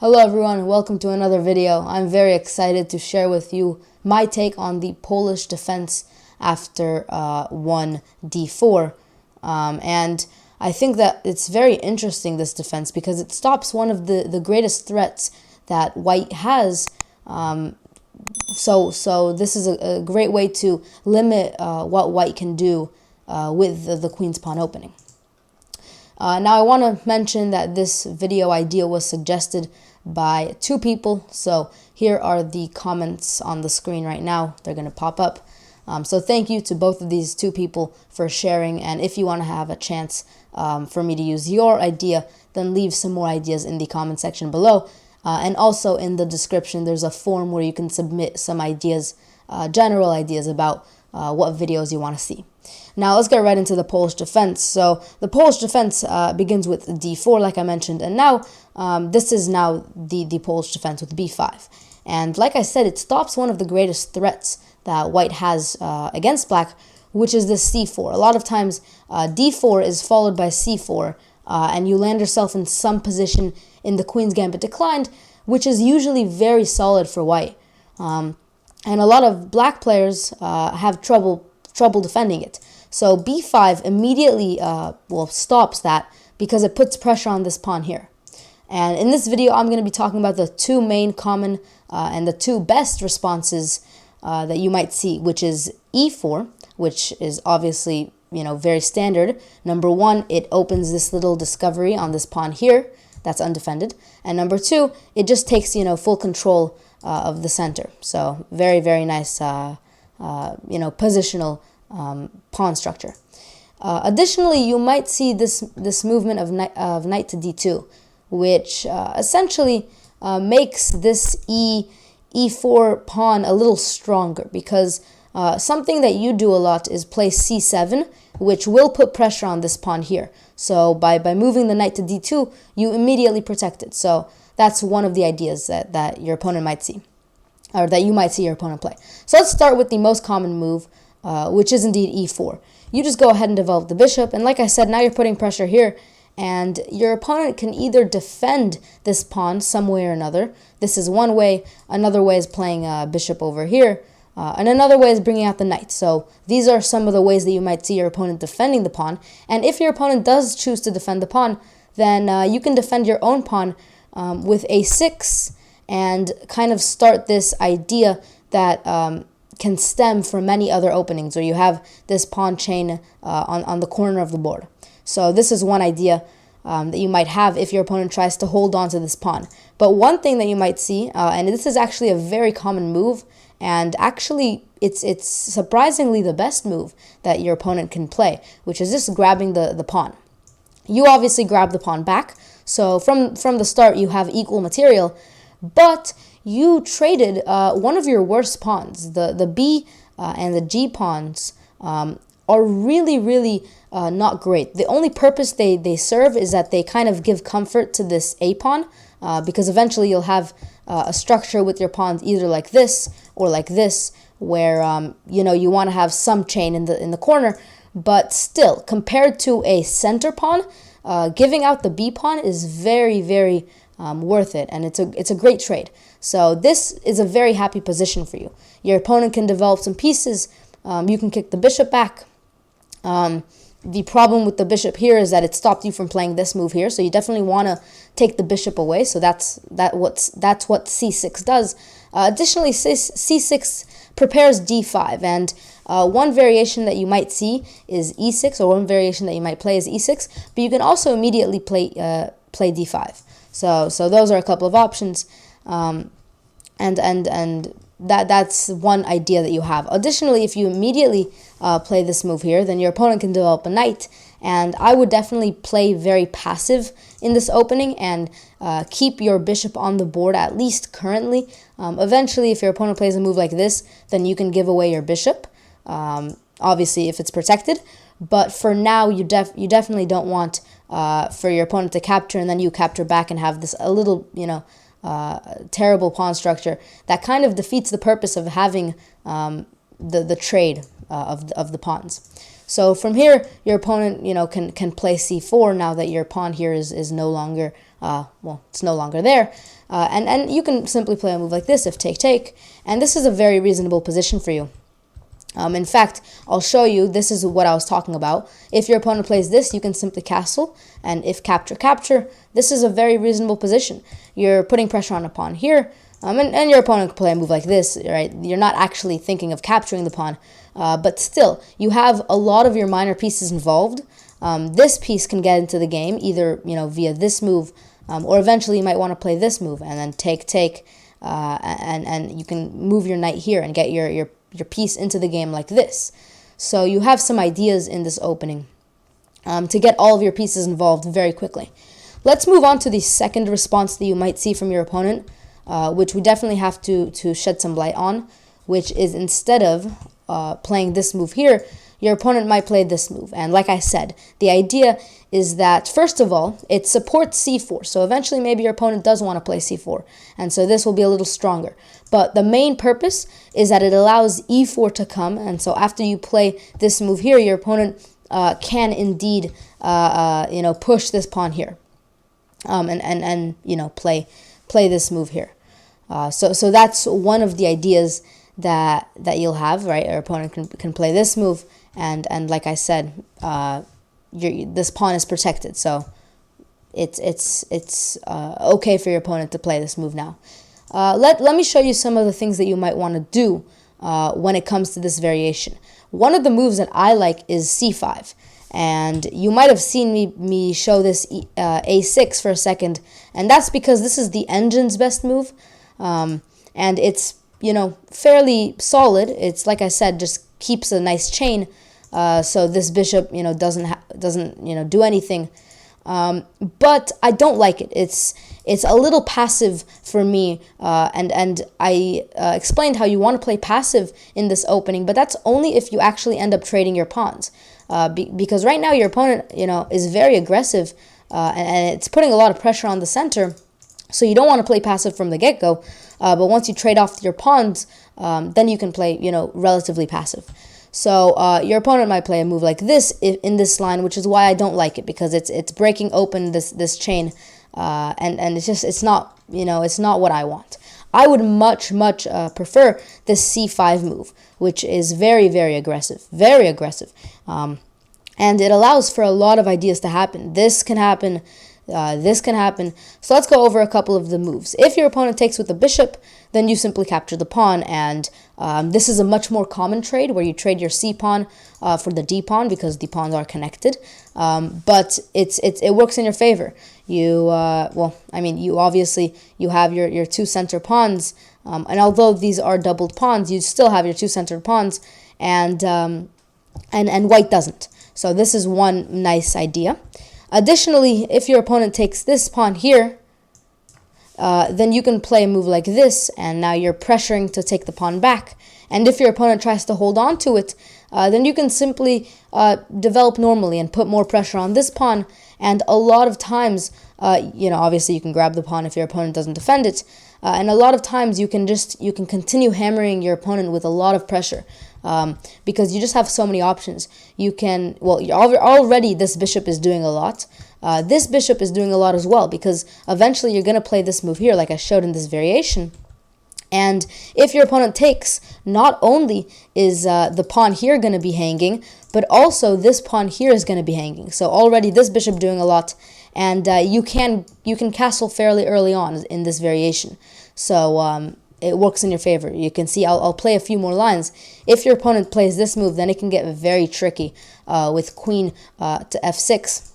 Hello everyone and welcome to another video. I'm very excited to share with you my take on the Polish defense after one d4. And I think that it's very interesting, this defense, because it stops one of the greatest threats that white has. So this is a great way to limit what white can do with the queen's pawn opening. Now I want to mention that this video idea was suggested by two people. So here are the comments on the screen right now. They're going to pop up. So thank you to both of these two people for sharing. And if you want to have a chance for me to use your idea, then leave some more ideas in the comment section below. And also in the description, there's a form where you can submit some ideas, general ideas about what videos you want to see. Now let's get right into the Polish defense. So the Polish defense begins with d4, like I mentioned, and now this is now the Polish defense with b5. And like I said, it stops one of the greatest threats that white has against black, which is this c4. A lot of times d4 is followed by c4, and you land yourself in some position in the queen's gambit declined, which is usually very solid for white. And a lot of black players have trouble defending it. So b5 immediately stops that because it puts pressure on this pawn here. And in this video, I'm going to be talking about the two main common and the two best responses that you might see, which is e4, which is obviously, very standard. Number one, it opens this little discovery on this pawn here that's undefended. And number two, it just takes, full control of the center. So very, very nice, positional pawn structure. Additionally, you might see this movement of knight to d2, which essentially makes this e4 pawn a little stronger, because something that you do a lot is play c7, which will put pressure on this pawn here. So by moving the knight to d2, you immediately protect it. So that's one of the ideas that your opponent might see, or that you might see your opponent play. So let's start with the most common move, which is indeed e4. You just go ahead and develop the bishop, and like I said, now you're putting pressure here, and your opponent can either defend this pawn some way or another. This is one way. Another way is playing bishop over here, and another way is bringing out the knight. So these are some of the ways that you might see your opponent defending the pawn. And if your opponent does choose to defend the pawn, then you can defend your own pawn with a6 and kind of start this idea that can stem from many other openings, or you have this pawn chain on the corner of the board. So this is one idea that you might have if your opponent tries to hold on to this pawn. But one thing that you might see, and this is actually a very common move, and actually it's surprisingly the best move that your opponent can play, which is just grabbing the pawn. You obviously grab the pawn back, so from the start you have equal material, but you traded one of your worst pawns. The B and the G pawns are really, really not great. The only purpose they serve is that they kind of give comfort to this A pawn, because eventually you'll have a structure with your pawns either like this or like this, where you want to have some chain in the corner. But still, compared to a center pawn, giving out the B pawn is very, very worth it, and it's a great trade. So this is a very happy position for you. Your opponent can develop some pieces. You can kick the bishop back. The problem with the bishop here is that it stopped you from playing this move here, so you definitely want to take the bishop away. So that's what c6 does. Additionally, c6 prepares d5, and one variation that you might see is e6, or one variation that you might play is e6. But you can also immediately play d5. So those are a couple of options, and that's one idea that you have. Additionally, if you immediately play this move here, then your opponent can develop a knight, and I would definitely play very passive in this opening and keep your bishop on the board, at least currently. Eventually, if your opponent plays a move like this, then you can give away your bishop, obviously if it's protected. But for now, you definitely don't want for your opponent to capture and then you capture back and have this a little, terrible pawn structure that kind of defeats the purpose of having the trade of the pawns. So from here, your opponent, can play c4 now that your pawn here is no longer, it's no longer there. And you can simply play a move like this if take, and this is a very reasonable position for you. In fact, I'll show you, this is what I was talking about. If your opponent plays this, you can simply castle, and if capture, this is a very reasonable position. You're putting pressure on a pawn here, and your opponent can play a move like this, right? You're not actually thinking of capturing the pawn, but still, you have a lot of your minor pieces involved. This piece can get into the game, either via this move, or eventually you might want to play this move, and then take, and you can move your knight here and get your piece into the game like this. So you have some ideas in this opening to get all of your pieces involved very quickly. Let's move on to the second response that you might see from your opponent, which we definitely have to shed some light on, which is instead of playing this move here, your opponent might play this move. And like I said, the idea is that, first of all, it supports c4. So eventually maybe your opponent does want to play c4. And so this will be a little stronger. But the main purpose is that it allows e4 to come. And so after you play this move here, your opponent can indeed push this pawn here. And play this move here. So that's one of the ideas that you'll have, right? Your opponent can play this move, and like I said, this pawn is protected, so it's okay for your opponent to play this move now. Let me show you some of the things that you might want to do when it comes to this variation. One of the moves that I like is c5. And you might have seen me show this a6 for a second, and that's because this is the engine's best move, and it's fairly solid. It's, like I said, just keeps a nice chain, so this bishop doesn't do anything. But I don't like it. It's a little passive for me, and I explained how you want to play passive in this opening, but that's only if you actually end up trading your pawns. Because right now your opponent, is very aggressive, and it's putting a lot of pressure on the center. So you don't want to play passive from the get-go. But once you trade off your pawns, then you can play, relatively passive. So your opponent might play a move like this in this line, which is why I don't like it, because it's breaking open this chain, and it's not what I want. I would much prefer this c5 move, which is very, very aggressive, and it allows for a lot of ideas to happen. This can happen, this can happen. So let's go over a couple of the moves. If your opponent takes with the bishop, then you simply capture the pawn, and this is a much more common trade where you trade your c pawn for the d pawn because the pawns are connected. But it works in your favor. You obviously have your two center pawns, and although these are doubled pawns, you still have your two centered pawns, and white doesn't. So this is one nice idea. Additionally, if your opponent takes this pawn here, then you can play a move like this, and now you're pressuring to take the pawn back. And if your opponent tries to hold on to it, then you can simply develop normally and put more pressure on this pawn. And a lot of times, obviously you can grab the pawn if your opponent doesn't defend it. And a lot of times you can continue hammering your opponent with a lot of pressure, because you just have so many options. You can, already this bishop is doing a lot. This bishop is doing a lot as well, because eventually you're going to play this move here like I showed in this variation. And if your opponent takes, not only is the pawn here going to be hanging, but also this pawn here is going to be hanging. So already this bishop doing a lot, and you can castle fairly early on in this variation. So it works in your favor. You can see, I'll play a few more lines. If your opponent plays this move, then it can get very tricky with queen to f6.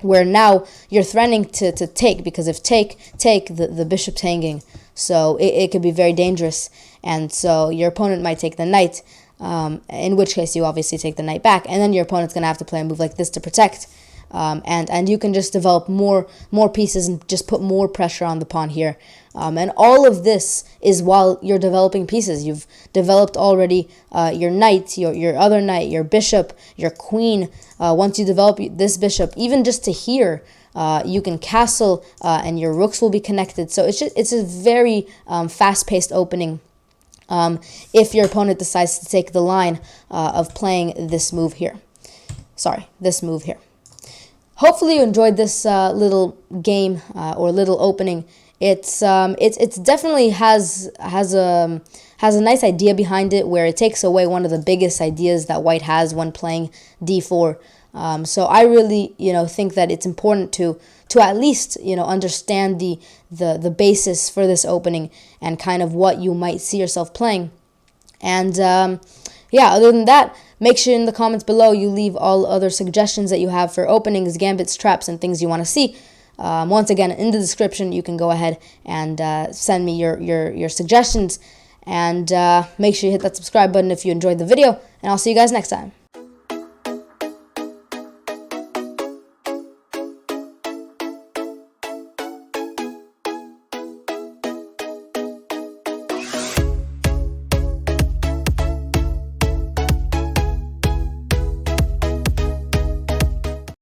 Where now you're threatening to take, because if take, the bishop's hanging. So it could be very dangerous. And so your opponent might take the knight, in which case you obviously take the knight back. And then your opponent's going to have to play a move like this to protect. And you can just develop more pieces and just put more pressure on the pawn here. And all of this is while you're developing pieces. You've developed already your knight, your other knight, your bishop, your queen. Once you develop this bishop, even just to here, you can castle, and your rooks will be connected. So it's a very fast-paced opening. If your opponent decides to take the line of playing this move here. This move here. Hopefully you enjoyed this little game or little opening. It's definitely has a nice idea behind it, where it takes away one of the biggest ideas that white has when playing d4. So I really, think that it's important to at least, understand the basis for this opening and kind of what you might see yourself playing. And yeah, other than that, make sure in the comments below you leave all other suggestions that you have for openings, gambits, traps, and things you want to see. Once again, in the description, you can go ahead and send me your suggestions. And make sure you hit that subscribe button if you enjoyed the video. And I'll see you guys next time.